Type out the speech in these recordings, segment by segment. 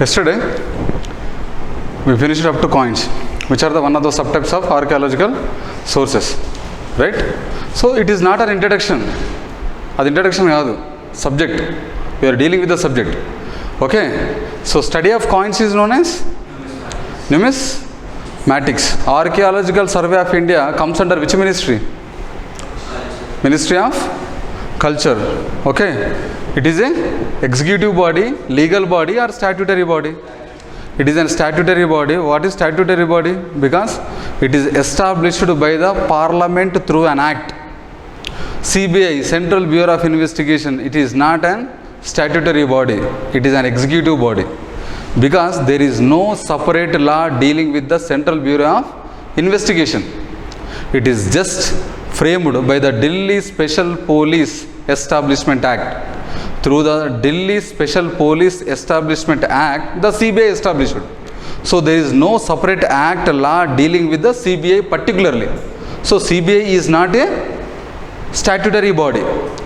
Yesterday, we finished up to coins, which are the one of the subtypes of archaeological sources, right? So it is not an introduction. That introduction is subject. We are dealing with the subject. Okay. So study of coins is known as numismatics. Archaeological Survey of India comes under which ministry? Ministry of Culture. Okay. It is a executive body, legal body or statutory body? It is a statutory body. What is statutory body? Because it is established by the Parliament through an act. CBI, Central Bureau of Investigation, it is not an statutory body. It is an executive body. Because there is no separate law dealing with the Central Bureau of Investigation. It is just framed by the Delhi Special Police Establishment Act. Through the Delhi Special Police Establishment Act, the CBI established. So there is no separate act law dealing with the CBI particularly. So CBI is not a statutory body.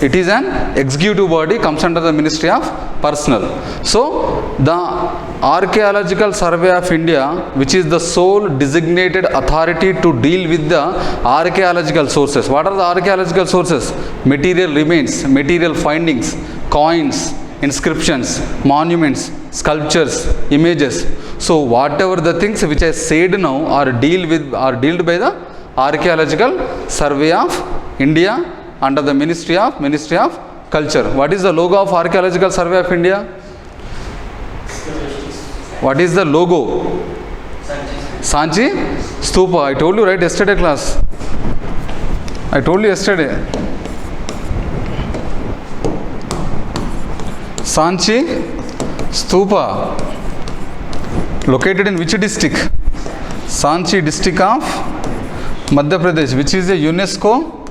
It is an executive body, comes under the Ministry of Personnel. So the Archaeological Survey of India, which is the sole designated authority to deal with the archaeological sources. What are the archaeological sources? Material remains, material findings, coins, inscriptions, monuments, sculptures, images. So whatever the things which I said now are dealt by the Archaeological Survey of India under the Ministry of Culture. What is the logo of Archaeological Survey of India? What is the logo? Sanchi Stupa. I told you right yesterday class. I told you yesterday. Sanchi Stupa, located in which district? Sanchi district of Madhya Pradesh, which is a UNESCO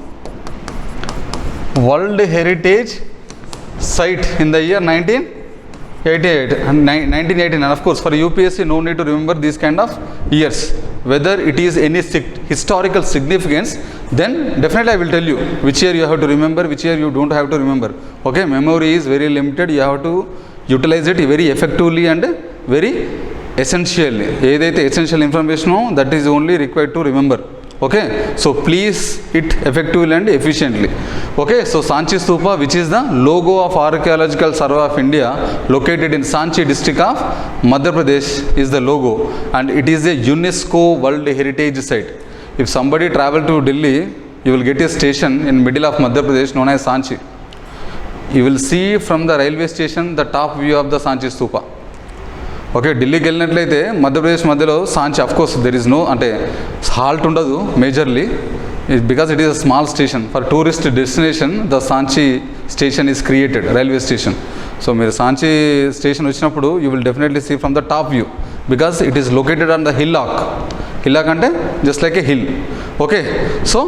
World Heritage Site in the year 1988 and 1918. And of course, for UPSC, no need to remember these kind of years. Whether it is any historical significance, then definitely I will tell you which year you have to remember, which year you don't have to remember. Okay, memory is very limited. You have to utilize it very effectively and very essentially. Edaithe essential information, that is only required to remember. Okay, so please it effectively and efficiently. Okay, so Sanchi Stupa, which is the logo of Archaeological Survey of India, located in Sanchi district of Madhya Pradesh, is the logo, and it is a UNESCO World Heritage Site. If somebody travel to Delhi, you will get a station in middle of Madhya Pradesh known as Sanchi. You will see from the railway station the top view of the Sanchi Stupa. Okay, ఢిల్లీకి వెళ్ళినట్లయితే మధ్యప్రదేశ్ మధ్యలో Sanchi, of course there is no అంటే halt ఉండదు majorly, because it is a small station. For tourist destination the Sanchi station is created, railway station. So మీరు Sanchi station వచ్చినప్పుడు you will definitely see from the top view, because it is located on the hillock. Hillock అంటే just like a hill. Okay, so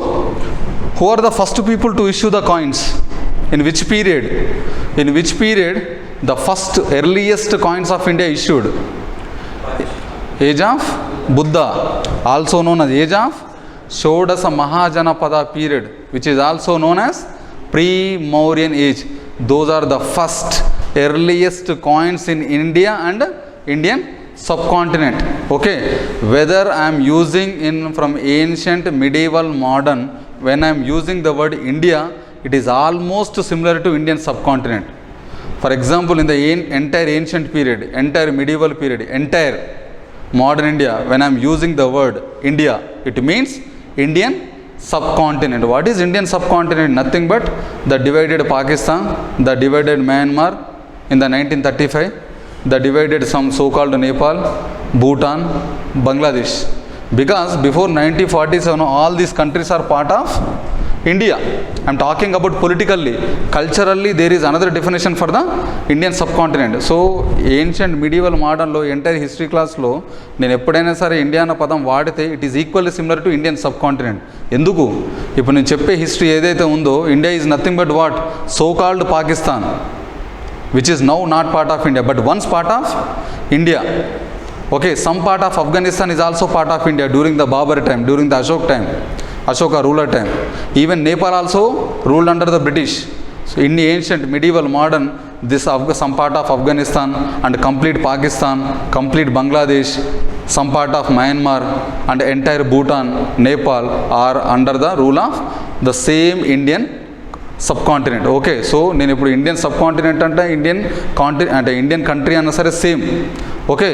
who are the first people to issue the coins? In which period? In which period the first earliest coins of India issued? Age of Buddha, also known as age of Shodasa Mahajanapada period, which is also known as pre-Mauryan age. Those are the first earliest coins in India and Indian subcontinent. Okay, whether I am using in from ancient, medieval, modern, when I am using the word India, it is almost similar to Indian subcontinent. For example, in the entire ancient period, entire medieval period, entire modern India, when I am using the word India, it means Indian subcontinent. What is Indian subcontinent? Nothing but the divided Pakistan, the divided Myanmar in the 1935, the divided some so-called Nepal, Bhutan, Bangladesh. Because before 1947, all these countries are part of India. I am talking about politically. Culturally, there is another definition for the Indian subcontinent. So, ancient, medieval, modern లో entire history క్లాస్లో నేను ఎప్పుడైనా సరే India అన్న పదం వాడితే it is equally similar to Indian sub continent. ఎందుకు? ఇప్పుడు నేను చెప్పే హిస్టరీ ఏదైతే ఉందో, India is nothing but what? So called Pakistan, which is now not part of India but once part of India. Okay, some part of Afghanistan is also part of India during the Babur time, during the Ashoka ruler time. Even Nepal also ruled under the British. So in the ancient, medieval, modern, this some part of Afghanistan and complete Pakistan, complete Bangladesh, some part of Myanmar and entire Bhutan, Nepal are under the rule of the same Indian subcontinent. Okay, so నేను ఇప్పుడు Indian subcontinent అంటే Indian country అన్న సరే same. Okay,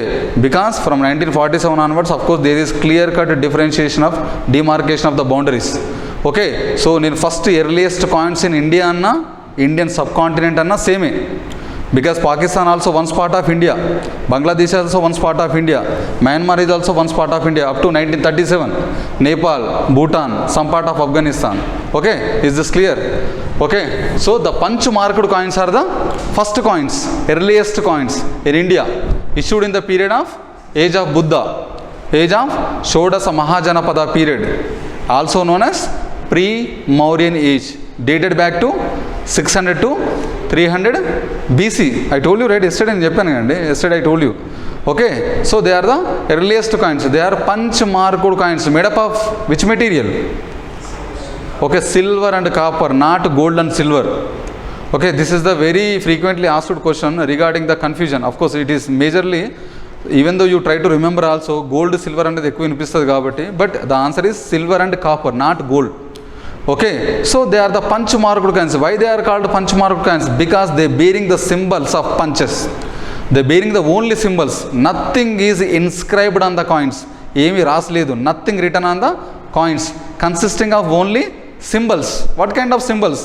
because from 1947 onwards of course there is clear cut differentiation of demarcation of the boundaries. Okay, so నేను first earliest points in India అన్న Indian subcontinent అన్న సేమే, because Pakistan also once part of India, Bangladesh also once part of India, Myanmar is also once part of India up to 1937, Nepal, Bhutan, some part of Afghanistan. Okay, is this clear? Okay, so the punch marked coins are the first coins, earliest coins in India, issued in the period of age of Buddha, age of Shodasa Mahajanapada period, also known as pre-Mauryan age, dated back to 600 to 300 BC. I told you right yesterday, yesterday I told you. Okay, so they are the earliest coins. They are punch marked coins made up of which material? Okay, silver and copper, not gold and silver. Okay, this is the very frequently asked question regarding the confusion. Of course, it is majorly, even though you try to remember also, gold, silver and ఎక్కువ వినిపిస్తుంది కాబట్టి, but the answer is silver and copper, not gold. Okay, so they are the punch marked coins. Why they are called punch marked coins? Because they bearing the symbols of punches. They bearing the only symbols. Nothing is inscribed on the coins. Emi rasledu. Nothing written on the coins. Consisting of only symbols. What kind of symbols?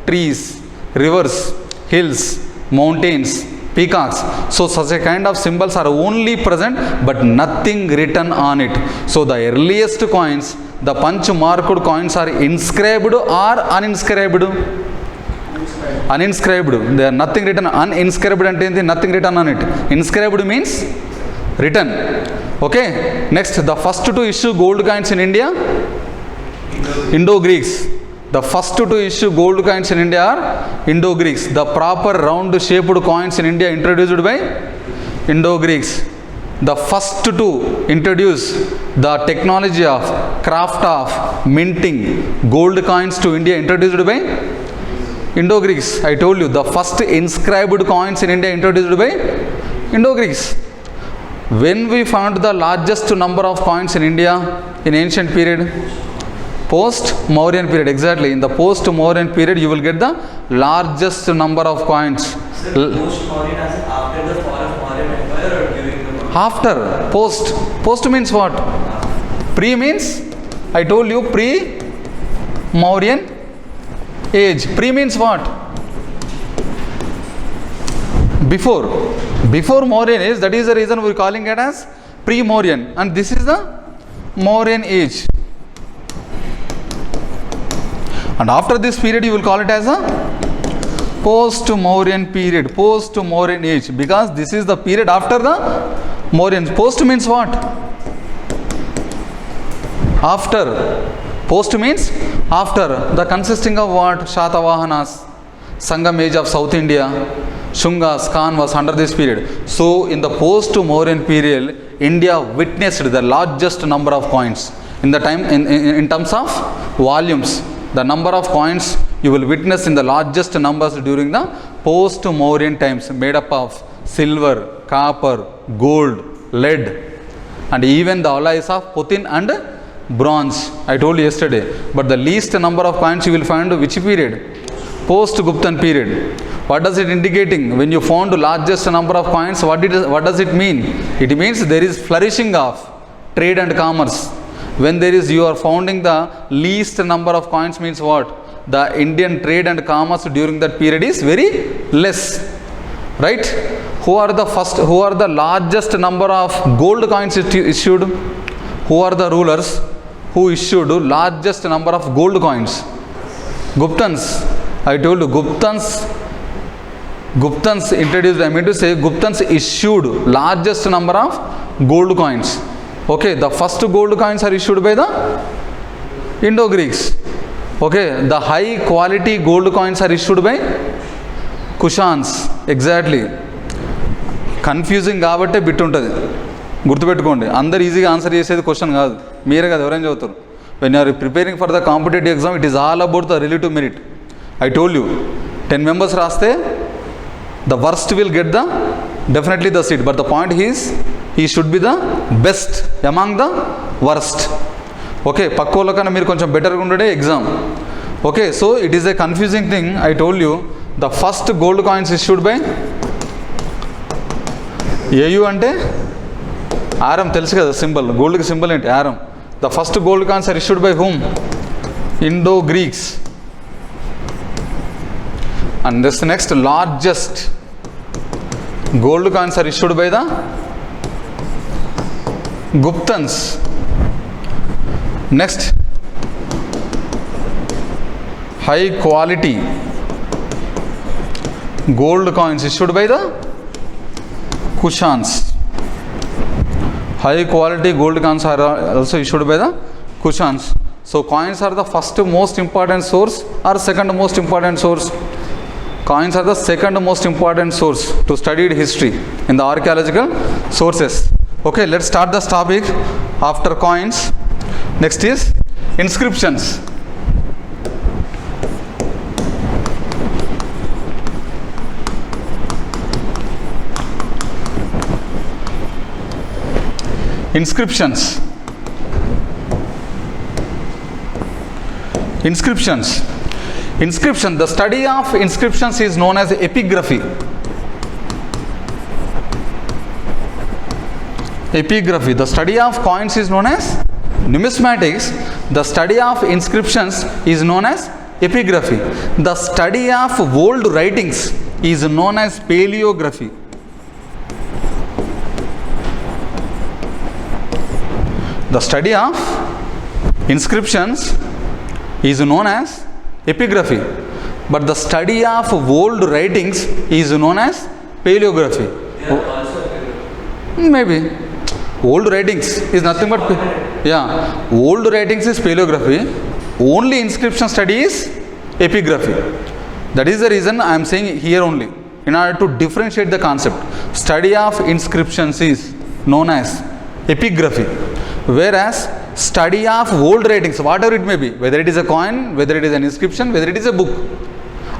Trees, rivers, hills, mountains, peacocks. So such a kind of symbols are only present, but nothing written on it. So the earliest coins, the punch marked coins, are inscribed or uninscribed? Uninscribed. They are nothing written. Uninscribed and nothing written on it. Inscribed means written. Okay, next, the first to issue gold coins in India, Indo-Greeks. The first to issue gold coins in India are Indo-Greeks. The proper round shaped coins in India introduced by Indo-Greeks. The first to introduce the technology of craft of minting gold coins to India introduced by Indo-Greeks. I told you, the first inscribed coins in India introduced by Indo-Greeks. When we found the largest number of coins in India in ancient period? Post-Mauryan period. Exactly, in the post-Mauryan period you will get the largest number of coins. Post-Mauryan as after the fall of Mauryan Empire or during the Mauryan? After. Post means what? Pre means, I told you, pre-Mauryan age. Pre means what? Before Mauryan age. That is the reason we are calling it as pre-Mauryan, and this is the Mauryan age. And after this period you will call it as a post-Mauryan period, post-Mauryan age, because this is the period after the Mauryan. Post means what? After. Post means after. The consisting of what? Shatavahanas, Sangam age of South India, Shungas, Kanvas under this period. So in the post-Mauryan period, India witnessed the largest number of coins in the time in terms of volumes. The number of coins you will witness in the largest numbers during the post-Mauryan times, made up of silver, copper, gold, lead, and even the alloys of Putin and bronze. I told you yesterday. But the least number of coins you will find which period? Post-Guptan period. What does it indicating? When you found largest number of coins, what does it mean? It means there is flourishing of trade and commerce. When you are founding the least number of coins means what? The Indian trade and commerce during that period is very less, right? Who are the largest number of gold coins issued? Who are the rulers who issued largest number of gold coins? Guptans. I told you, Guptans introduced, I mean to say, Guptans issued largest number of gold coins. Okay, the first gold coins are issued by the Indo-Greeks. Okay, the high quality gold coins are issued by Kushans. Exactly. Confusing కాబట్టి bit ఉంటుంది, గుర్తుపెట్టుకోండి. అందరు ఈజీగా answer చేసేది question కాదు, మీరే కదా ఎవరైనా చదువుతారు. When you are preparing for the competitive exam, it is all about the relative merit. I told you, 10 members రాస్తే the worst will get the definitely the seat, but the point is he should be the best among the worst. Okay, పక్కోళ్ళ కన్నా మీరు కొంచెం బెటర్గా ఉండడే exam. Okay, so it is a confusing thing. I told you the first gold coins issued by AU అంటే aurum, తెలుసు కదా symbol, గోల్డ్కి సింబల్ ఏంటి aurum. The first gold coins are issued by whom? Indo Greeks. And this next largest gold coins are issued by the Guptans. Next, high quality gold coins issued by the Kushans. High quality gold coins are also issued by the Kushans. So coins are the first most important source or second most important source? Coins are the second most important source to study history in the archaeological sources. Okay, let's start this topic after coins. Next is inscriptions. Inscriptions. Inscriptions. Inscription, the study of inscriptions is known as epigraphy. Epigraphy, the study of coins is known as numismatics. The study of inscriptions is known as epigraphy. The study of old writings is known as paleography. The study of inscriptions is known as epigraphy, but the study of old writings is known as paleography. They are also epigraphy. Maybe old writings is nothing but old writings is paleography. Only inscription study is epigraphy. That is the reason I am saying here only, in order to differentiate the concept. Study of inscriptions is known as epigraphy, whereas study of old writings, whatever it may be, whether it is a coin, whether it is an inscription, whether it is a book,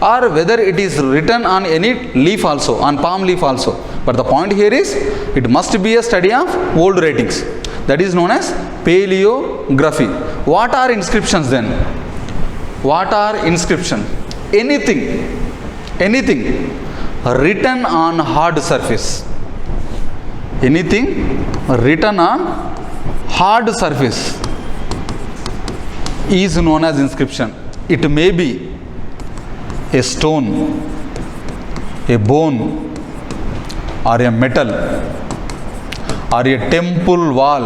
or whether it is written on any leaf also, on palm leaf also, but the point here is it must be a study of old writings. That is known as paleography. What are inscriptions then? What are inscriptions? Anything written on hard surface. Anything written on hard surface is known as inscription. It may be a stone, a bone, or a metal, or a temple wall,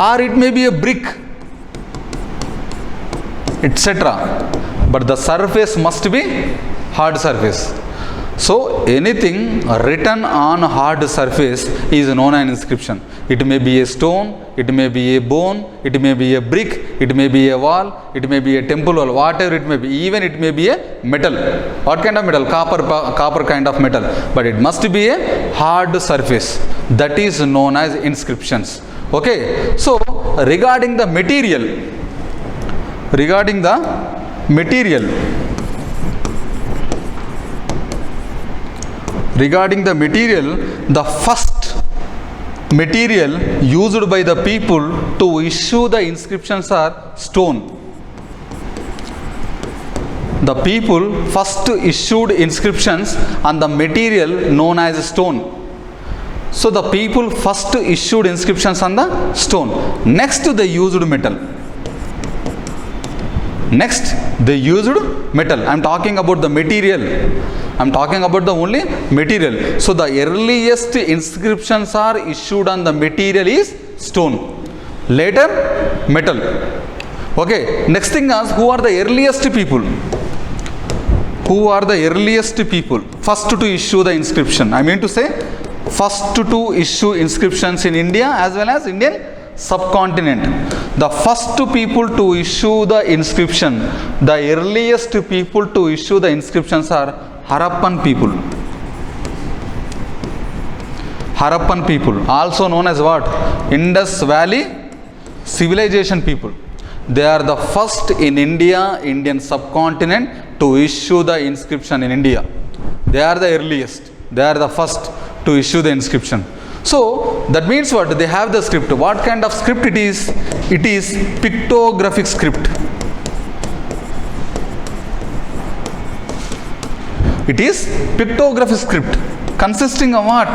or it may be a brick, etc. But the surface must be hard surface. So anything written on hard surface is known as inscription. It may be a stone, it may be a bone, it may be a brick, it may be a wall, it may be a temple wall, whatever it may be. Even it may be a metal. What kind of metal? Copper kind of metal. But it must be a hard surface. That is known as inscriptions. Okay. So regarding the material, the first material used by the people to issue the inscriptions are stone. The people first issued inscriptions on the material known as stone. So the people first issued inscriptions on the stone. Next they used metal. Next they used metal. I am talking about the material. I am talking about the only material. So the earliest inscriptions are issued on the material is stone. Later metal. Okay. Next thing is, who are the earliest people? Who are the earliest people first to issue the inscription? I mean to say, first to issue inscriptions in India as well as Indian subcontinent. The first people to issue the inscription, the earliest people to issue the inscriptions are Harappan people. Harappan people, also known as what? Indus Valley civilization people. They are the first in India, Indian subcontinent to issue the inscription in India. They are the earliest. They are the first to issue the inscription. So that means what? They have the script. What kind of script it is? It is pictographic script. It is pictographic script consisting of what?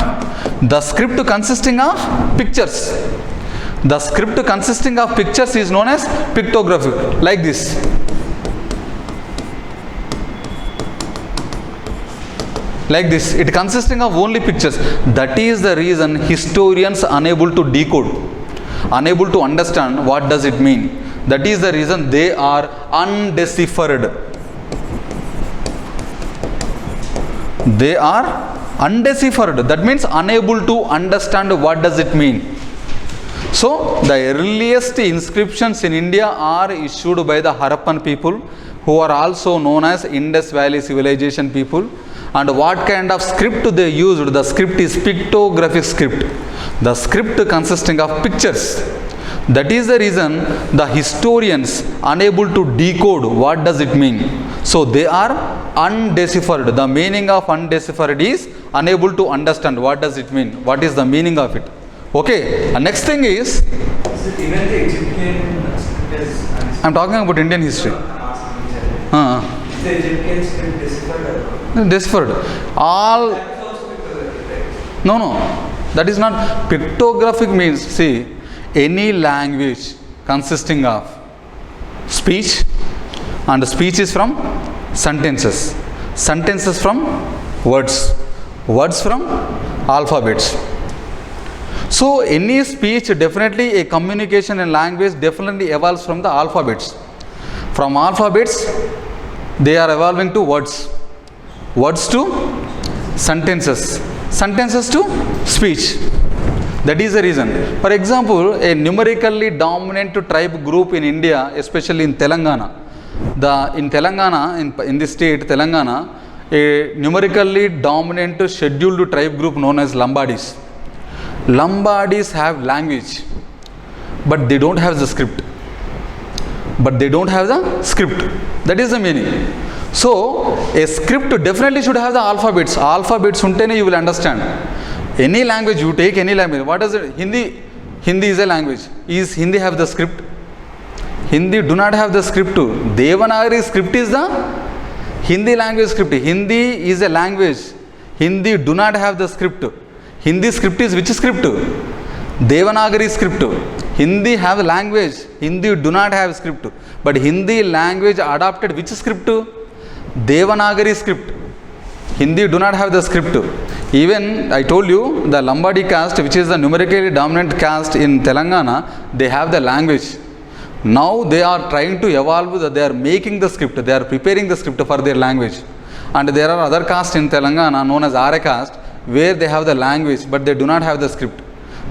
The script consisting of pictures. The script consisting of pictures is known as pictographic, like this. Like this, it consisting of only pictures. That is the reason historians unable to decode, unable to understand what does it mean. That is the reason they are undeciphered. They are undeciphered. That means unable to understand what does it mean. So the earliest inscriptions in India are issued by the Harappan people, who are also known as Indus Valley Civilization people. And what kind of script they used? The script is pictographic script. The script consisting of pictures. That is the reason the historians unable to decode what does it mean. So they are undeciphered. The meaning of undeciphered is unable to understand what does it mean. What is the meaning of it? Okay. And next thing is, Even the Egyptian script is. I am talking about Indian history. Is the Egyptian script deciphered? Deciphered. All. That is also pictographic, right? No. That is not. Pictographic means, see, any language consisting of speech, and speech is from sentences. Sentences from words. Words from alphabets. So any speech, definitely a communication in language definitely evolves from the alphabets. From alphabets, they are evolving to words. Words to sentences. Sentences to speech. That is the reason. For example, a numerically dominant tribe group in India, especially in Telangana. In the state Telangana, a numerically dominant scheduled tribe group known as Lambadis. Lambadis have language, but they don't have the script. That is the meaning. So a script definitely should have the alphabets. Alphabets untene you will understand. Any language, you take any language. What is it? Hindi is a language. Is Hindi have the script? Hindi do not have the script. Devanagari script is the Hindi language script. Hindi is a language. Hindi do not have the script. Hindi script is which script? Devanagari script. Hindi have language. Hindi do not have script. But Hindi language adopted which script? Devanagari script. Hindi do not have the script. Even I told you, the Lambadi caste, which is the numerically dominant caste in Telangana, they have the language. Now they are trying to evolve, they are making the script, they are preparing the script for their language. And there are other castes in Telangana known as Arya caste, where they have the language, but they do not have the script.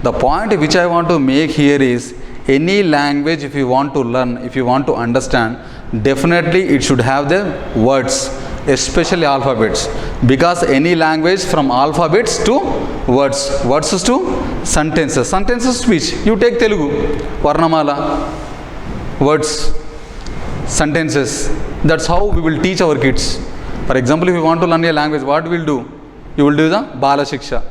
The point which I want to make here is, any language if you want to learn, if you want to understand, definitely it should have the words, especially alphabets. Because any language from alphabets to words, words to sentences, sentences speech. You take Telugu, Varnamala, words, sentences. That's how we will teach our kids. For example, if you want to learn a language, what we will do? You will do the Bala Shiksha,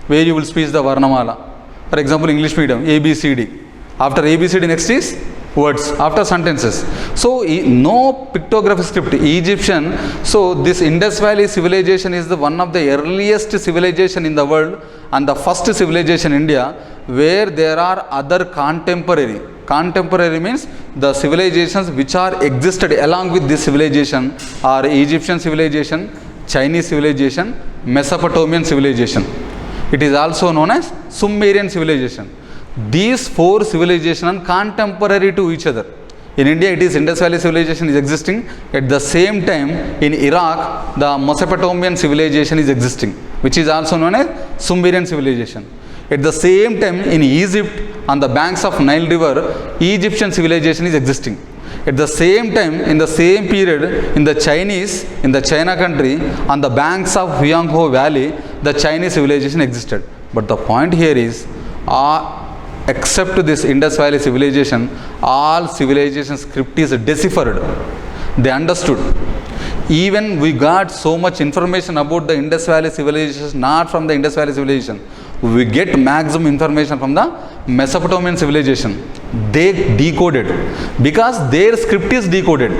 where you will speak the Varnamala. For example, English medium, ABCD. After ABCD, next is words, after sentences. So, no pictographic script. Egyptian, so this Indus Valley civilization is the one of the earliest civilization in the world, and the first civilization in India, where there are other contemporary. Contemporary means the civilizations which are existed along with this civilization are Egyptian civilization, Chinese civilization, Mesopotamian civilization. It is also known as Sumerian civilization. These four civilizations are contemporary to each other. In India, it is Indus Valley civilization is existing. At the same time, in Iraq, the Mesopotamian civilization is existing, which is also known as Sumerian civilization. At the same time, in Egypt, on the banks of Nile River, Egyptian civilization is existing. At the same time, in the same period, in the China country, on the banks of Huanghe Valley, the Chinese civilization existed. But the point here is, except this Indus Valley civilization, all civilization script is deciphered. They understood. Even we got so much information about the Indus Valley civilization, not from the Indus Valley civilization. We get maximum information from the Mesopotamian civilization. They decoded because their script is decoded.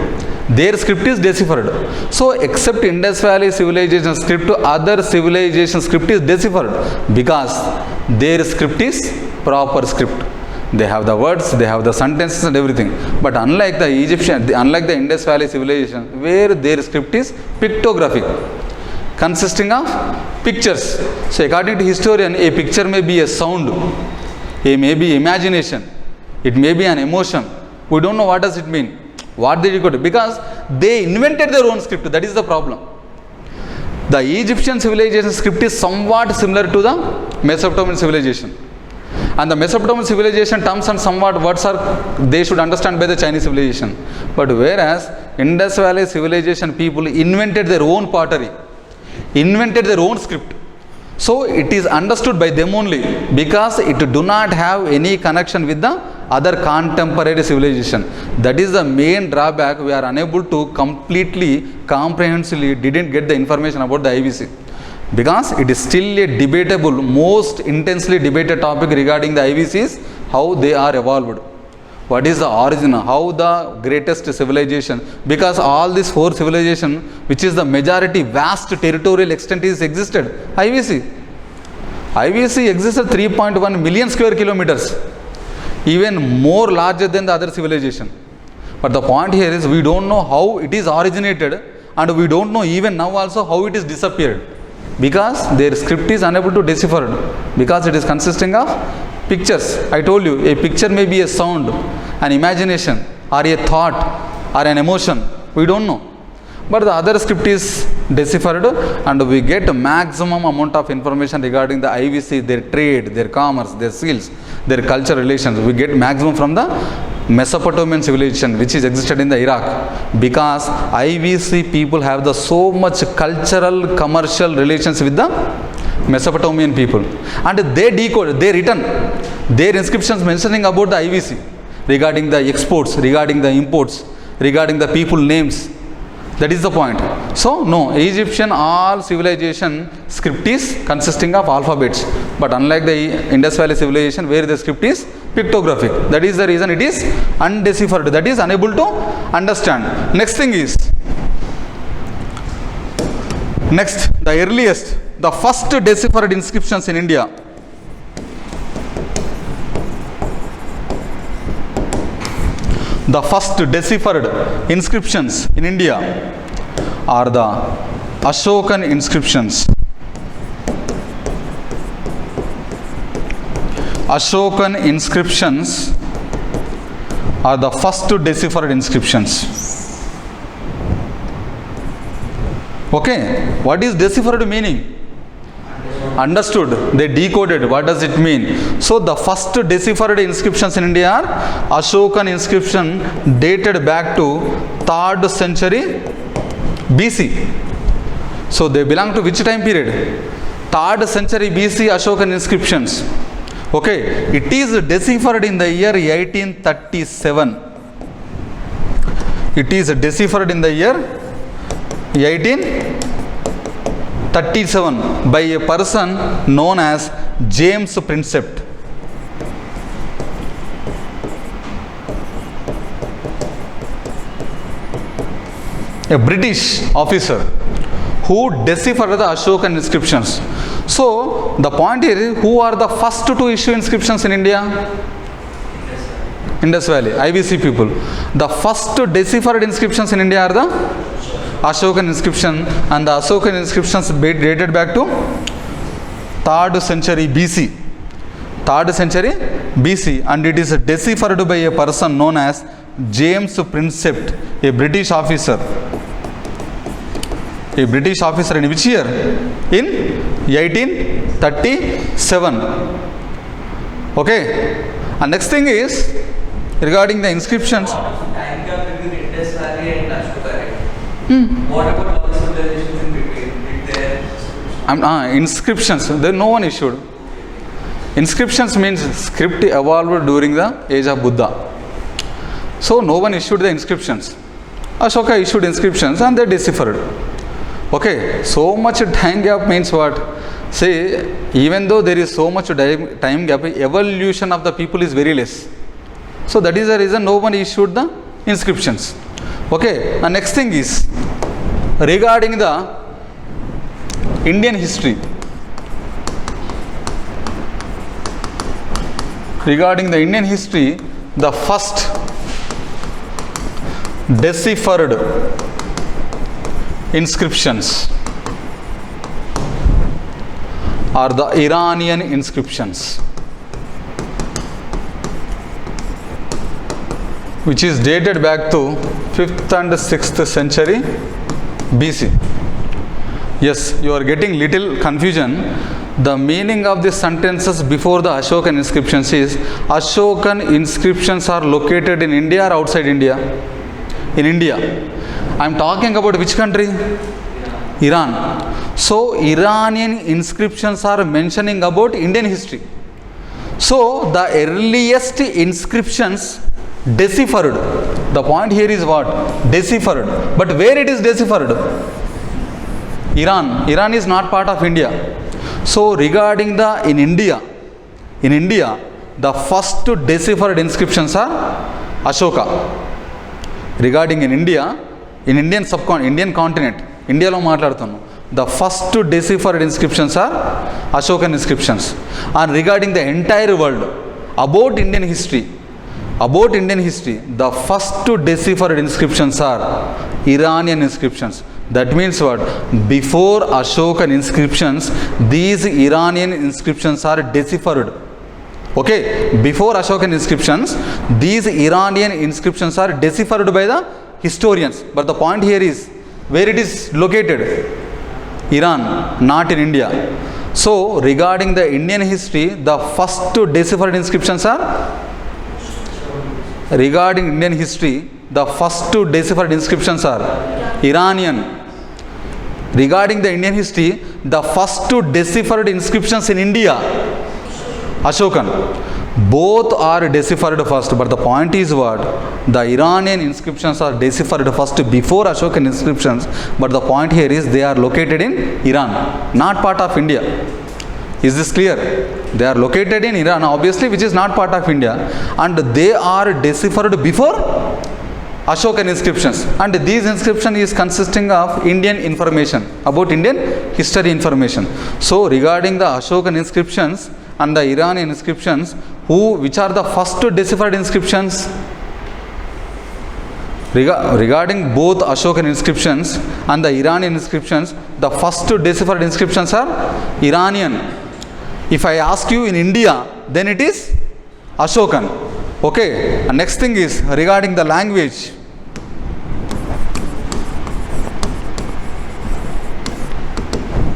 Their script is deciphered. So except Indus Valley civilization script, other civilization script is deciphered because their script is proper script. They have the words, they have the sentences and everything. But unlike the Egyptian, unlike the Indus Valley civilization, where their script is pictographic, consisting of pictures. So according to historian, a picture may be a sound, it may be imagination, it may be an emotion. We don't know what does it mean, what they decoded, because they invented their own script. That is the problem. The Egyptian civilization script is somewhat similar to the Mesopotamian civilization. And the Mesopotamian civilization terms and somewhat words are, they should understand by the Chinese civilization. But whereas Indus Valley civilization people invented their own pottery, invented their own script. So it is understood by them only because it do not have any connection with the other contemporary civilization. That is the main drawback. We are unable to completely, comprehensively didn't get the information about the IVC. Because it is still a debatable, most intensely debated topic regarding the IVCs, how they are evolved. What is the origin, how the greatest civilization, because all these four civilization, which is the majority, vast territorial extent is existed. IVC existed 3.1 million square kilometers, even more larger than the other civilization. But the point here is we don't know how it is originated, and we don't know even now also how it is disappeared. Because their script is unable to decipher it, because it is consisting of pictures. I told you, a picture may be a sound, an imagination, or a thought, or an emotion. We don't know. But the other script is deciphered, and we get a maximum amount of information regarding the IVC, their trade, their commerce, their skills, their culture relations. We get maximum from the Mesopotamian civilization, which is existed in the Iraq, because IVC people have the so much cultural, commercial relations with the Mesopotamian people, and they decode, they written their inscriptions mentioning about the IVC, regarding the exports, regarding the imports, regarding the people names. That is the point. So no, Egyptian all civilization script is consisting of alphabets, but unlike the Indus Valley civilization where the script is pictographic. That is the reason it is undeciphered, that is unable to understand. Next thing is, next, the earliest, the first deciphered inscriptions in India. The first deciphered inscriptions in India are the Ashokan inscriptions. Ashokan inscriptions are the first deciphered inscriptions. Okay, what is deciphered meaning? Understood, they decoded. What does it mean? So the first deciphered inscriptions in India are Ashokan inscription dated back to 3rd century BC. So they belong to which time period? 3rd century BC Ashokan inscriptions. Okay, it is deciphered in the year 1837. It is deciphered in the year 1837 by a person known as James Princept. A British officer who deciphered the Ashokan inscriptions. So the point here is, who are the first to issue inscriptions in India? Indus Valley, IVC people. The first deciphered inscriptions in India are the Ashokan inscription, and the Ashokan inscriptions dated back to 3rd century BC. 3rd century BC, and it is deciphered by a person known as James Princept, a British officer. A British officer in which year? In 1837. Okay. And next thing is regarding the inscriptions. Time gap between Indus Valley and Ashoka, right? What about other civilizations in between? Did their Inscriptions, there no one issued. Inscriptions means script evolved during the age of Buddha. So no one issued the inscriptions. Ashoka issued inscriptions and they deciphered. Okay, so much time gap means what? Say, even though there is so much time gap, evolution of the people is very less. So that is the reason no one issued the inscriptions. Okay, the next thing is regarding the Indian history. Regarding the Indian history, the first deciphered inscriptions are the Iranian inscriptions, which is dated back to 5th and 6th century BC. Yes, you are getting little confusion. The meaning of the sentences before the Ashokan inscriptions is, Ashokan inscriptions are located in India or outside India? In India. I am talking about which country? Iran. So Iranian inscriptions are mentioning about Indian history. So the earliest inscriptions deciphered. The point here is what? Deciphered. But where it is deciphered? Iran. Iran is not part of India. So regarding the in India, the first deciphered inscriptions are Ashoka. Regarding in India, in Indian continent, India lo maatladutunnu, the first deciphered inscriptions are Ashokan inscriptions. And regarding the entire world, about Indian history, the first deciphered inscriptions are Iranian inscriptions. That means what? Before Ashokan inscriptions, these Iranian inscriptions are deciphered. Okay, before Ashokan inscriptions, these Iranian inscriptions are deciphered by the historians. But the point here is, where it is located? Iran, not in India. So, regarding the Indian history, the first deciphered inscriptions are? Regarding Indian history, the first deciphered inscriptions are Iranian. Regarding the Indian history, the first deciphered inscriptions in India, Ashokan. Both are deciphered first, but the point is what? The Iranian inscriptions are deciphered first before Ashokan inscriptions, but the point here is they are located in Iran, not part of India. Is this clear? They are located in Iran, obviously, which is not part of India, and they are deciphered before Ashokan inscriptions. And these inscription is consisting of Indian information, about Indian history information. So regarding the Ashokan inscriptions and the Iranian inscriptions, which are the first deciphered inscriptions? Regarding both Ashokan inscriptions and the Iranian inscriptions, the first deciphered inscriptions are Iranian. If I ask you in India, then it is Ashokan. Okay, and next thing is regarding the language.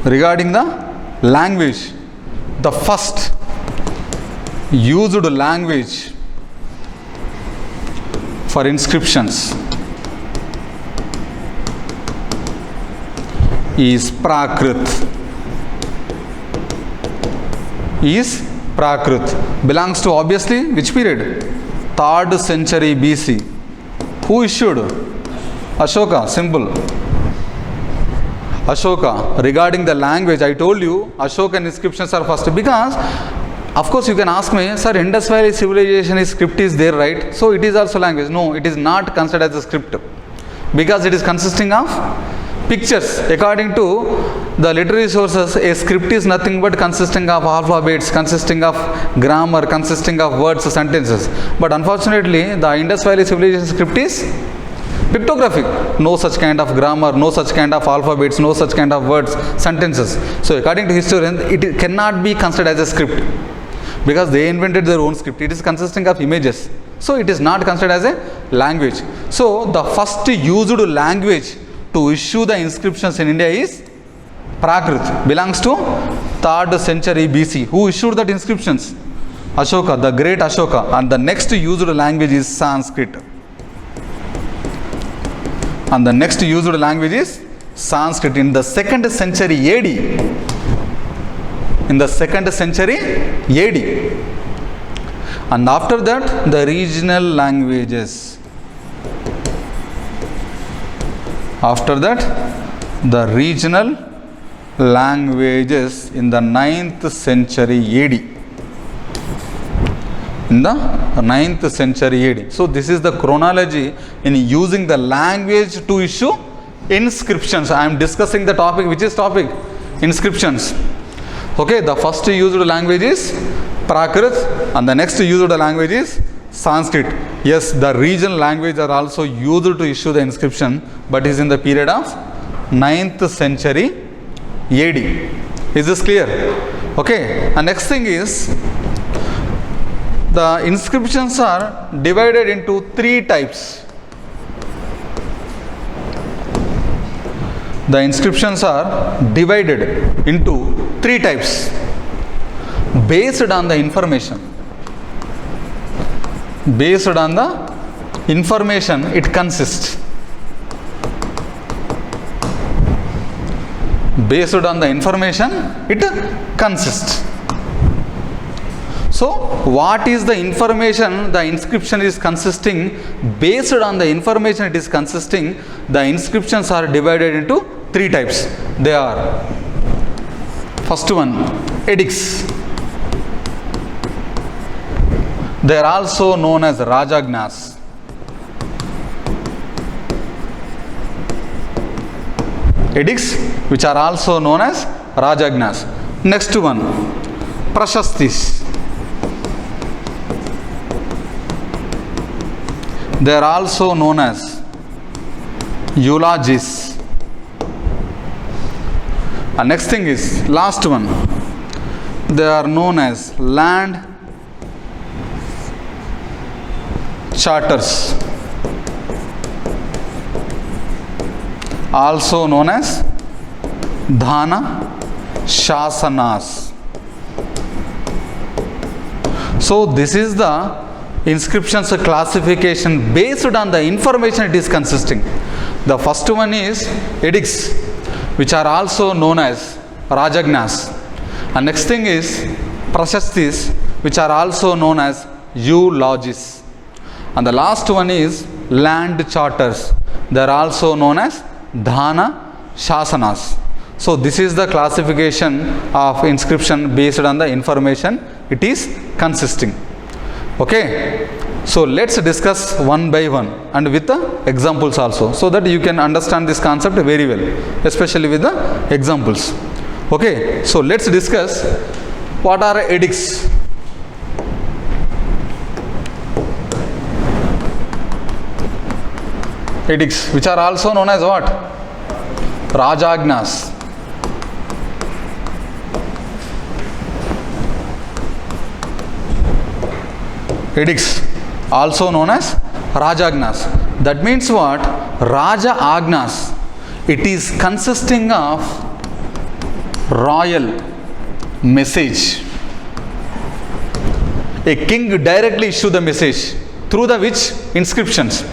Regarding the language, the first used language for inscriptions is Prakrit. Belongs to obviously which period? 3rd century BC. Who issued? Ashoka. Simple. Ashoka. Regarding the language, I told you Ashokan inscriptions are first, because of course you can ask me, sir, Indus Valley civilization script is there, right? So it is also language. No, it is not considered as a script, because it is consisting of pictures. According to the literary sources, a script is nothing but consisting of alphabets, consisting of grammar, consisting of words, sentences. But unfortunately, the Indus Valley civilization script is pictographic. No such kind of grammar, no such kind of alphabets, no such kind of words, sentences. So according to historians, it cannot be considered as a script, because they invented their own script. It is consisting of images. So it is not considered as a language. So the first used language to issue the inscriptions in India is Prakrit. Belongs to 3rd century BC. Who issued that inscriptions? Ashoka, the great Ashoka. And the next used language is Sanskrit. In the 2nd century AD. in the 2nd century AD. And after that, the regional languages. After that, the regional languages in the 9th century AD. In the 9th century AD. So this is the chronology in using the language to issue inscriptions. I am discussing the topic. Which is topic? Inscriptions. Okay, the first used language is Prakrit and the next used language is Sanskrit. Yes, the regional languages are also used to issue the inscription, but is in the period of 9th century AD. Is this clear? Okay, and next thing is, the inscriptions are divided into 3 types. The inscriptions are divided into 3 types based on the information. Based on the information it consists. Based on the information it consists. So, what is the information the inscription is consisting? Based on the information it is consisting, the inscriptions are divided into 3 types. They are, first one, edicts. They are also known as Rajagnas. Edicts, which are also known as Rajagnas. Next one, Prashastis. They are also known as eulogies. And next thing is, last one, they are known as land charters, also known as Dhana Shasanas. So this is the inscriptions classification based on the information it is consisting. The first one is edicts, which are also known as Rajagnas. And next thing is Prashastis, which are also known as eulogies. And the last one is land charters. They are also known as Dhana Shasanas. So this is the classification of inscription based on the information it is consisting. Okay, so let's discuss one by one and with the examples also, so that you can understand this concept very well, especially with the examples. Okay, so let's discuss what are edicts. Edicts, which are also known as what? Rajagnas. Edicts, also known as Rajagnas. That means what? Raja Agnas. It is consisting of royal message. A king directly issue the message through the which inscriptions.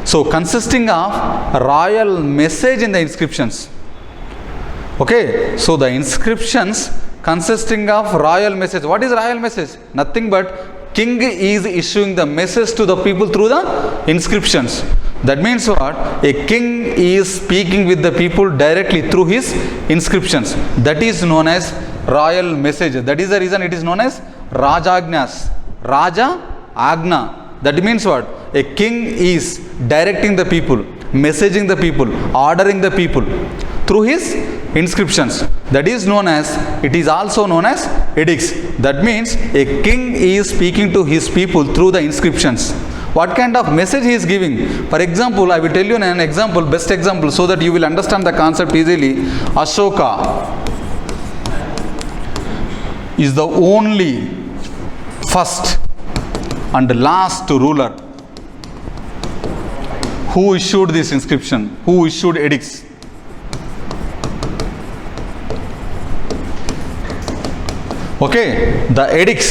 So consisting of royal message in the inscriptions. Okay, so the inscriptions consisting of royal message. What is royal message? Nothing but king is issuing the message to the people through the inscriptions. That means what? A king is speaking with the people directly through his inscriptions. That is known as royal message. That is the reason it is known as Rajagnas. Raja Agna. That means what? A king is directing the people, messaging the people, ordering the people through his inscriptions. That is known as, it is also known as edicts. That means a king is speaking to his people through the inscriptions. What kind of message he is giving? For example, I will tell you an example, best example, so that you will understand the concept easily. Ashoka is the only first and last ruler who issued this inscription, who issued edicts. Okay, the edicts,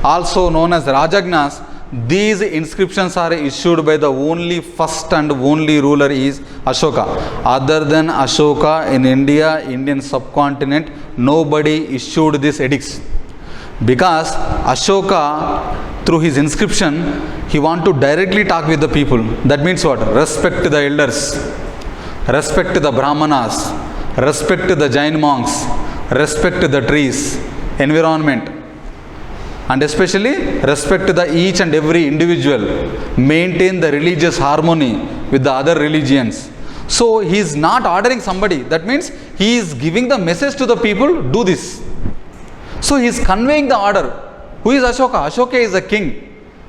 also known as Rajagnas, these inscriptions are issued by the only first and only ruler is Ashoka. Other than Ashoka in India, Indian subcontinent, nobody issued these edicts. Because Ashoka, through his inscription, he want to directly talk with the people. That means what? Respect the elders, respect the Brahmanas, respect the Jain monks, respect the trees, environment, and especially respect the each and every individual, maintain the religious harmony with the other religions. So he is not ordering somebody. That means he is giving the message to the people, do this. So he is conveying the order. Who is Ashoka? Ashoka is a king.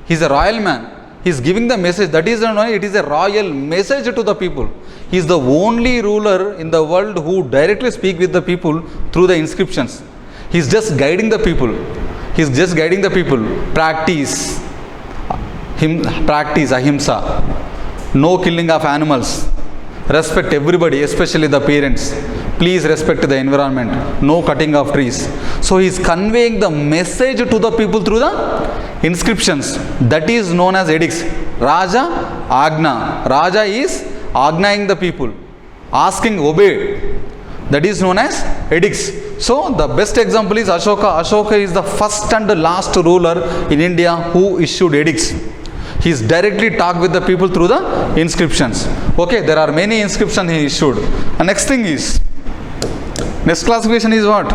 He is a royal man. He is giving the message. That is why it is a royal message to the people. He is the only ruler in the world who directly speak with the people through the inscriptions. He is just guiding the people. He is just guiding the people. Practice ahimsa. No killing of animals. Respect everybody, especially the parents. Please respect the environment. No cutting of trees. So he is conveying the message to the people through the inscriptions. That is known as edicts. Raja, Agna. Raja is agnaing the people. Asking, obey. That is known as edicts. So the best example is Ashoka. Ashoka is the first and the last ruler in India who issued edicts. He is directly talked with the people through the inscriptions. Okay, there are many inscriptions he issued. And next thing is, next classification is what?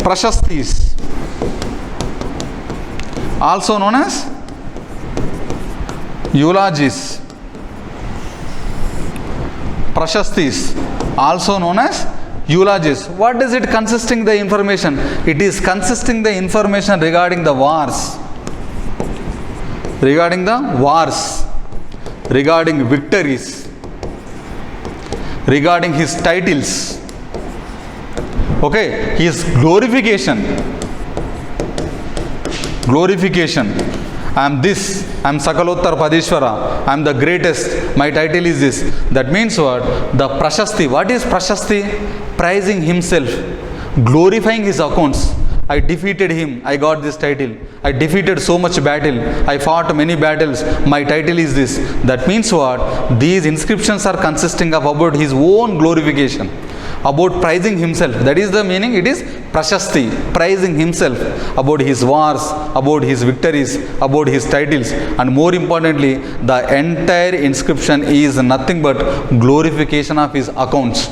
Prashastis, also known as eulogies. Prashastis, also known as eulogies. What is it consisting the information? It is consisting the information regarding the wars, regarding victories, regarding his titles. Okay, his glorification. I am this, I am Sakalottar Padishwara, I am the greatest, my title is this. That means what? The Prashasti. What is Prashasti? Praising himself, glorifying his accounts. I defeated him, I got this title. I defeated so much battle, I fought many battles, my title is this. That means what? These inscriptions are consisting of about his own glorification, about praising himself. That is the meaning. It is Prashasti, praising himself about his wars, about his victories, about his titles, and more importantly, the entire inscription is nothing but glorification of his accounts,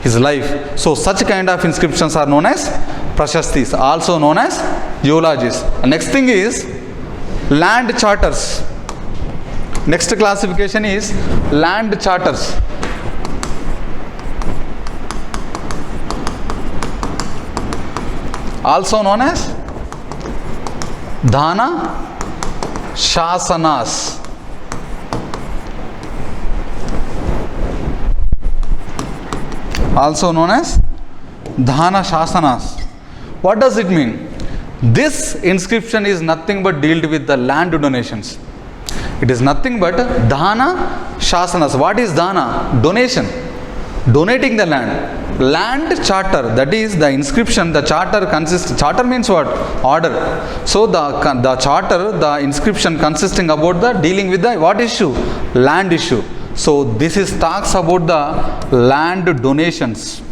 his life. So such kind of inscriptions are known as Prashastis, also known as eulogies. Next thing is land charters. Next classification is land charters. Also known as Dhana Shasanas. Also known as Dhana Shasanas. What does it mean? This inscription is nothing but dealt with the land donations. It is nothing but Dhana Shasanas. What is Dhana? Donation. Donating the land. Land charter, that is the inscription, the charter consists, charter means what? Order. So the charter, the inscription consisting about the dealing with the what issue? Land issue. So this is talks about the land donations.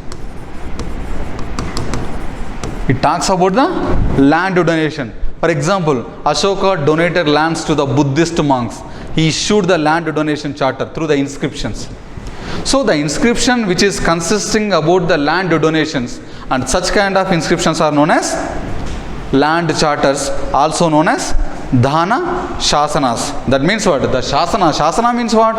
It talks about the land donation. For example, Ashoka donated lands to the Buddhist monks. He issued the land donation charter through the inscriptions. So the inscription which is consisting about the land donations, and such kind of inscriptions are known as land charters, also known as Dhana Shasanas. That means what? The Shasana means what?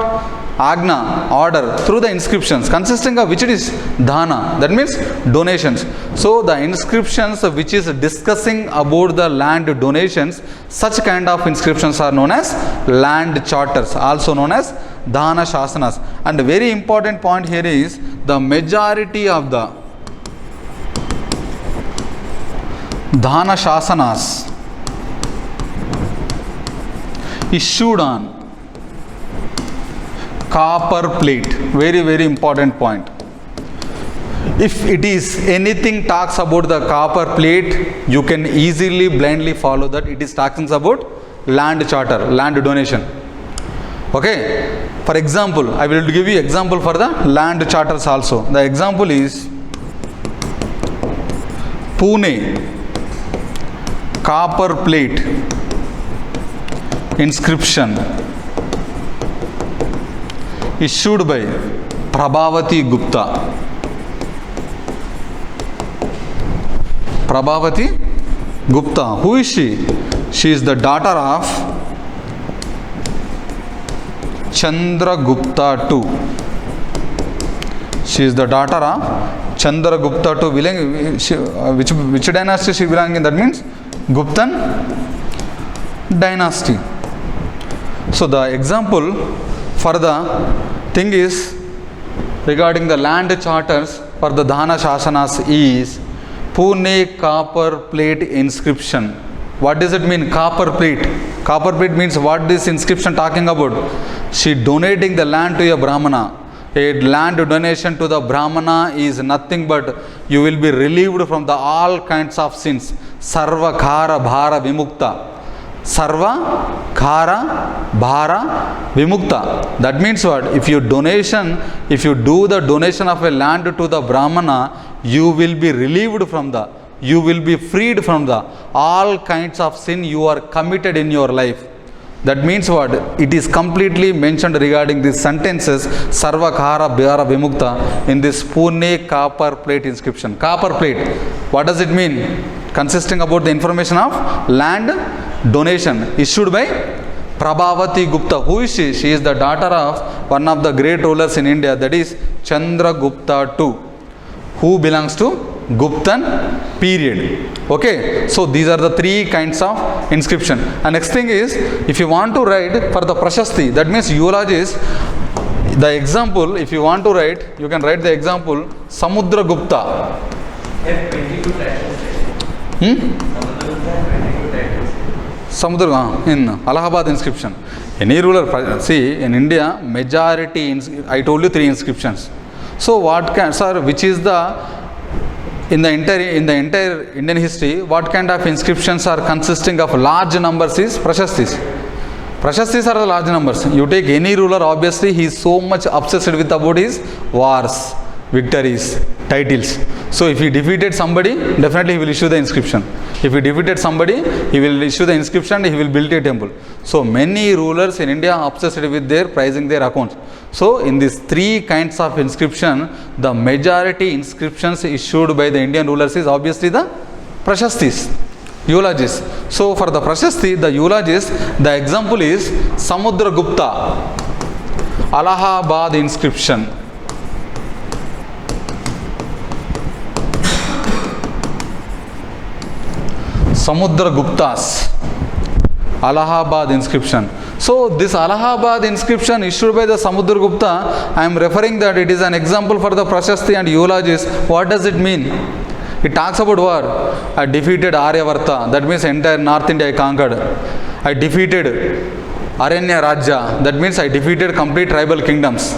Agna, order, through the inscriptions, consisting of which it is Dhana. That means donations. So the inscriptions which is discussing about the land donations, such kind of inscriptions are known as land charters, also known as Dhana Shasanas. And a very important point here is the majority of the Dhana Shasanas issued on copper plate. Very, very important point. If it is anything talks about the copper plate, you can easily blindly follow that it is talking about land charter, land donation. Okay. For example, I will give you example for the land charters also. The example is Pune copper plate inscription issued by Prabhavati Gupta. Prabhavati Gupta. Who is she? She is the daughter of Chandra Gupta II. She is the daughter of Chandra Gupta II. Which dynasty she belongs in? That means Guptan dynasty. So the example for the thing is regarding the land charters for the Dhana Shasanas is Pune copper plate inscription. What does it mean? Copper plate. Copper plate means what this inscription talking about? She donating the land to a Brahmana. A land donation to the Brahmana is nothing but you will be relieved from the all kinds of sins. Sarva khara bhara vimukta. Sarva khara bhara vimukta. That means what? If you do the donation of a land to the Brahmana, you will be relieved from you will be freed from the all kinds of sin you are committed in your life. That means what? It is completely mentioned regarding these sentences, Sarva Khara Bhara Vimukta, in this Pune copper plate inscription. Copper plate, what does it mean? Consisting about the information of land donation issued by Prabhavati Gupta. Who is she? She is the daughter of one of the great rulers in India, that is Chandra Gupta II, who belongs to Guptan period. Okay, so these are the three kinds of inscription. And next thing is, if you want to write for the Prashasti, that means eulogies, the example, if you want to write, you can write the example Samudra Gupta. Samudra in Allahabad inscription. Any ruler, see in India, majority, I told you three inscriptions. So what can, sir, which is the in the entire Indian history, what kind of inscriptions are consisting of large numbers is Prashastis. Prashastis are the large numbers. You take any ruler, obviously he is so much obsessed with about his wars, victories, titles. So if he defeated somebody, definitely he will issue the inscription. If he defeated somebody, he will issue the inscription, he will build a temple. So many rulers in India are obsessed with their prizing their accounts. So in these three kinds of inscription, the majority inscriptions issued by the Indian rulers is obviously the Prashastis, eulogies. So for the Prashasti, the eulogies, the example is Samudra Gupta, Allahabad inscription. Samudra Gupta's Allahabad inscription. So this Allahabad inscription issued by the Samudra Gupta, I am referring that it is an example for the Prashasti and eulogies. What does it mean? It talks about war. I defeated Aryavarta, that means entire North India I conquered. I defeated Aranya Rajya, that means I defeated complete tribal kingdoms.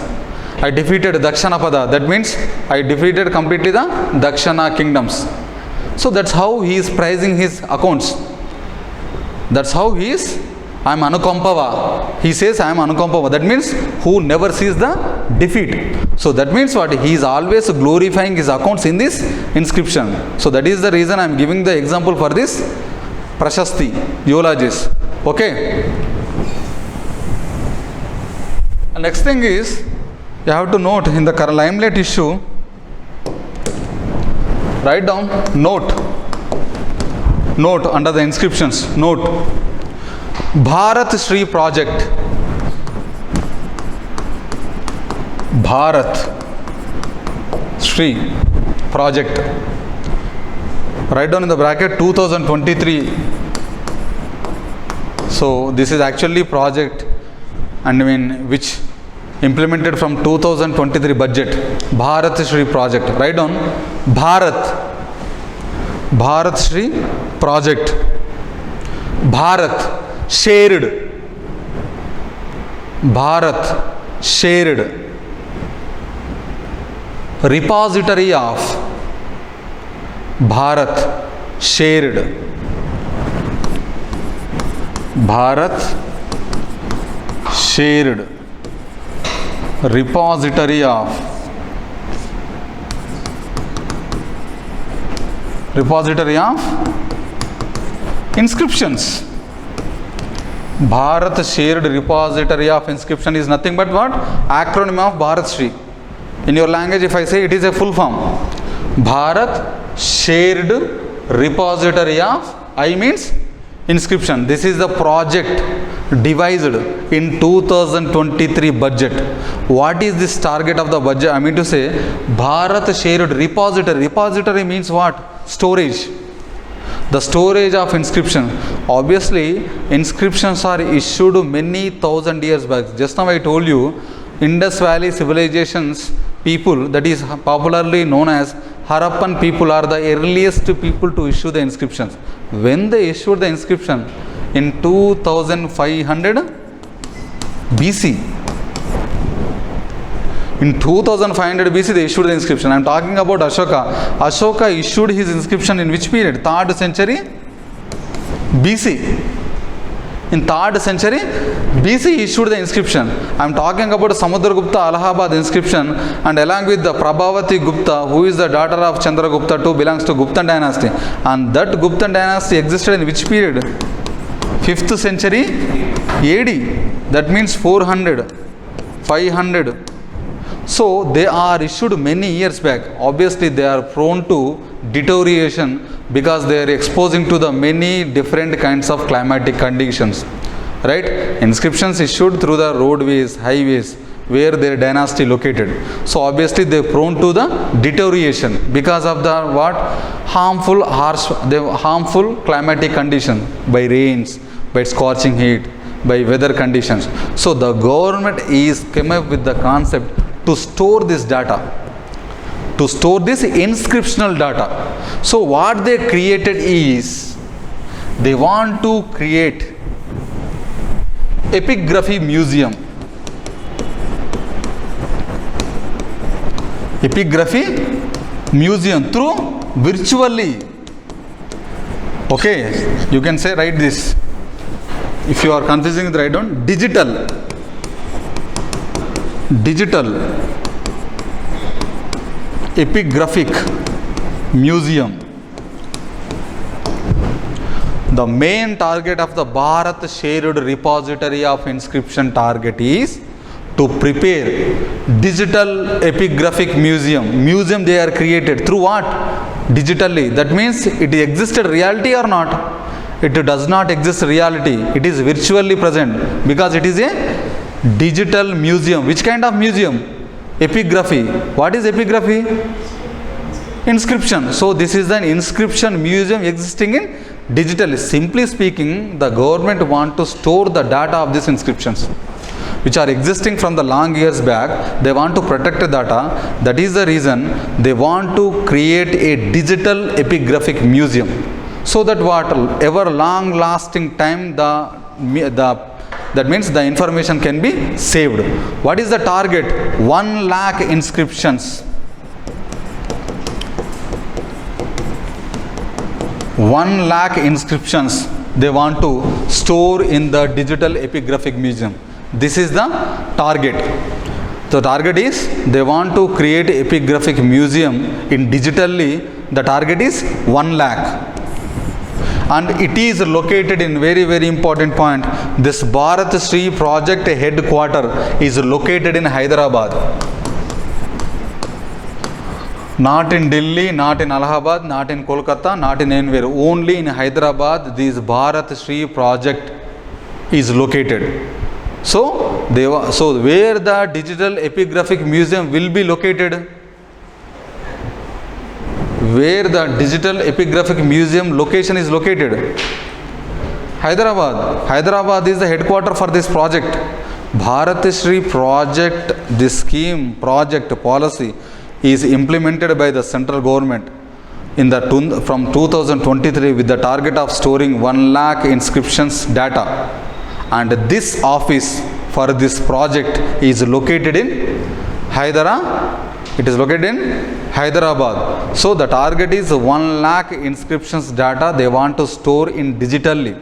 I defeated Dakshanapada, that means I defeated completely the Dakshana kingdoms. So that's how he is prizing his accounts. That's how he is. I am Anukampava. He says I am Anukampava. That means who never sees the defeat. So that means what? He is always glorifying his accounts in this inscription. So that is the reason I am giving the example for this Prashasti, eulogies. Okay. And next thing is, you have to note in the limelight issue, write down note under the inscriptions, note Bharat Shri project, Bharat Shri project, write down in the bracket 2023. So this is actually project and which implemented from 2023 budget, Bharat Shri project. Write down Bharat Shri project, Bharat shared, Bharat shared, repository of Bharat shared repository of inscriptions. Bharat shared repository of inscription is nothing but what? Acronym of Bharat Shri. In your language, if I say, it is a full form. Bharat shared repository of, I means inscription. This is the project devised in 2023 budget. What is this target of the budget? I mean to say, Bharat shared repository. Repository means what? Storage. The storage of inscription. Obviously, inscriptions are issued many thousand years back. Just now I told you, Indus Valley civilizations people, that is popularly known as Harappan people, are the earliest people to issue the inscriptions. When they issued the inscription in 2500 BC. In 2500 BC they issued the inscription. I am talking about Ashoka. Ashoka issued his inscription in which period? 3rd century BC. In 3rd century BC he issued the inscription. I am talking about Samudragupta Allahabad inscription, and along with the Prabhavati Gupta, who is the daughter of Chandragupta too, belongs to Guptan dynasty. And that Guptan dynasty existed in which period? 5th century AD. That means 400, 500. So they are issued many years back. Obviously they are prone to deterioration because they are exposing to the many different kinds of climatic conditions. Right? Inscriptions issued through the roadways, highways, where their dynasty located. So obviously they are prone to the deterioration because of the what? Harmful climatic conditions, by rains, by scorching heat, by weather conditions. So the government is came up with the concept to store this data, to store this inscriptional data. So what they created is, they want to create epigraphy museum. Epigraphy museum through virtually. Okay, you can say, write this. If you are confusing it, write down digital epigraphic museum. The main target of the Bharat shared repository of inscription target is to prepare digital epigraphic museum they are created through what? Digitally. That means it existed reality or not? It does not exist reality. It is virtually present because it is a digital museum. Which kind of museum? Epigraphy. What is epigraphy? Inscription. So this is an inscription museum existing in digitally. Simply speaking, the government want to store the data of these inscriptions which are existing from the long years back. They want to protect the data. That is the reason they want to create a digital epigraphic museum, so that what? Ever long lasting time that means the information can be saved. What is the target? 1 lakh inscriptions. 1 lakh inscriptions they want to store in the digital epigraphic museum. This is the target. The target is they want to create epigraphic museum in digitally. The target is 1 lakh. And it is located in very important point. This Bharat Shri project headquarter is located in Hyderabad. Not in Delhi, not in Allahabad, not in Kolkata, not in anywhere. Only in Hyderabad this Bharat Shri project is located. So where the digital epigraphic museum will be located? Where the digital epigraphic museum location is located? Hyderabad. Hyderabad is the headquarter for this project. Bharat Shri project, this scheme, project, policy is implemented by the central government in the from 2023 with the target of storing 1 lakh inscriptions data. And this office for this project is located in Hyderabad. It is located in Hyderabad. So the target is 1 lakh inscriptions data they want to store in digitally.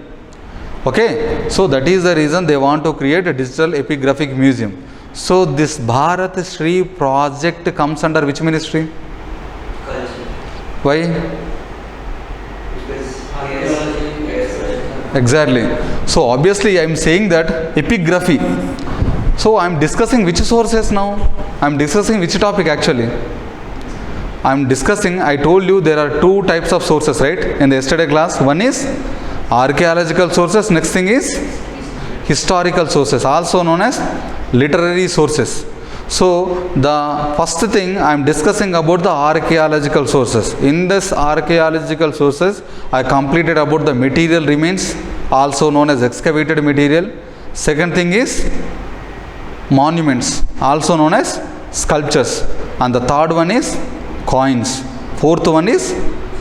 Okay, so that is the reason they want to create a digital epigraphic museum. So this Bharat Shri project comes under which ministry? Culture. Why? Because IAS. Exactly. So obviously I am saying that epigraphy. So I am discussing which sources now? I am discussing which topic actually? I am discussing, I told you there are 2 types of sources, right, in the yesterday class. One is archaeological sources, next thing is historical sources, also known as literary sources. So the first thing I am discussing about the archaeological sources. In this archaeological sources, I completed about the material remains, also known as excavated material. Second thing is monuments, also known as sculptures, and the third one is coins. Fourth one is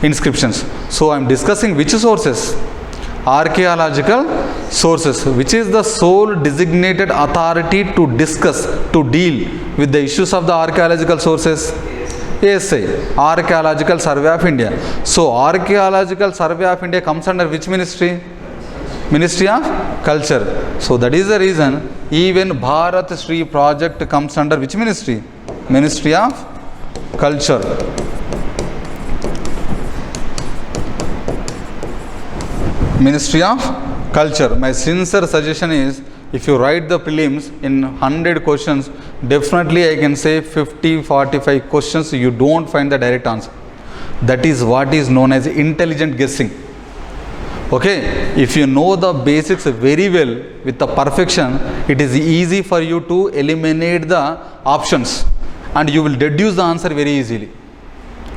inscriptions. So I am discussing which sources? Archaeological sources, which is the sole designated authority to discuss, to deal with the issues of the archaeological sources. ASI, Archaeological Survey of India. So Archaeological Survey of India comes under which ministry? Ministry of Culture. So that is the reason even Bharat Shri project comes under which ministry? Ministry of Culture. Ministry of Culture. My sincere suggestion is, if you write the prelims in 100 questions, definitely I can say 50-45 questions you don't find the direct answer. That is what is known as intelligent guessing. Okay, if you know the basics very well with the perfection, it is easy for you to eliminate the options and you will deduce the answer very easily.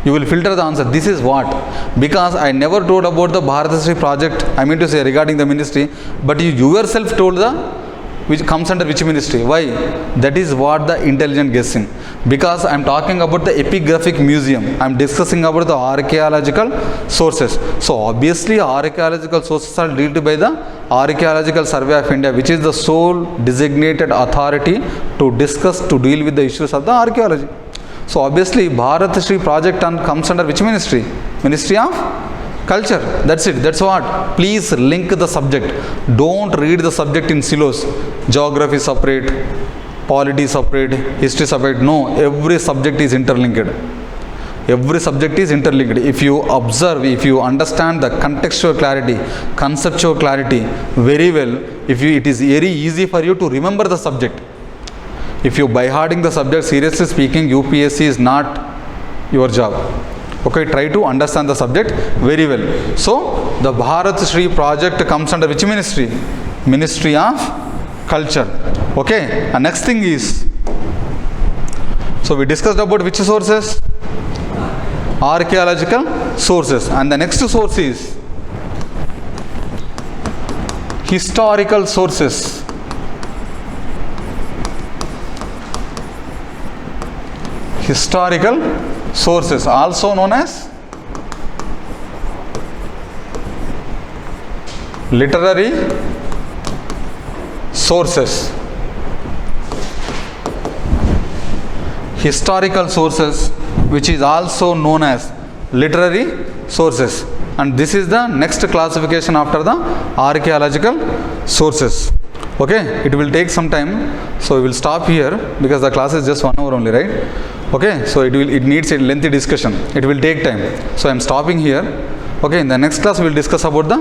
You will filter the answer. This is what? Because I never told about the Bharat Shri project, I mean to say regarding the ministry, but you yourself told the which comes under which ministry. Why? That is what the intelligent guessing. Because I am talking about the epigraphic museum. I am discussing about the archaeological sources. So obviously archaeological sources are dealt by the Archaeological Survey of India, which is the sole designated authority to discuss, to deal with the issues of the archaeology. So obviously Bharat Shri project comes under which ministry? Ministry of Culture. That's it. That's what. Please link the subject. Don't read the subject in silos. Geography separate, polity separate, history separate. No, every subject is interlinked. Every subject is interlinked. If you observe, if you understand the contextual clarity, conceptual clarity very well, it is very easy for you to remember the subject. If you by-hearting the subject, seriously speaking, UPSC is not your job. Okay, try to understand the subject very well. So, the Bharat Shri project comes under which ministry? Ministry of Culture. Okay, and next thing is, so we discussed about which sources? Archaeological sources. And the next source is historical sources. Historical sources, also known as literary sources. Historical sources, which is also known as literary sources, and this is the next classification after the archaeological sources. Okay, it will take some time, so we will stop here because the class is just 1 hour only, right? Okay, so it needs a lengthy discussion. It will take time. So I am stopping here. Okay, in the next class we will discuss about the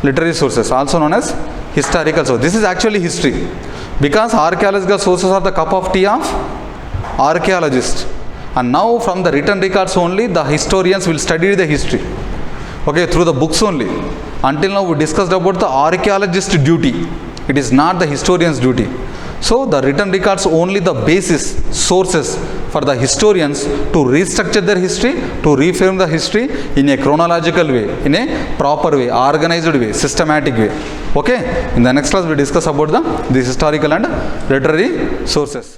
literary sources, also known as historical sources. This is actually history, because archaeological sources are the cup of tea of archaeologists. And now from the written records only, the historians will study the history. Okay, through the books only. Until now we discussed about the archaeologist's duty. It is not the historian's duty. So the written records only the basis, sources for the historians to restructure their history, to reframe the history in a chronological way, in a proper way, organized way, systematic way. Okay, in the next class we discuss about the historical and literary sources.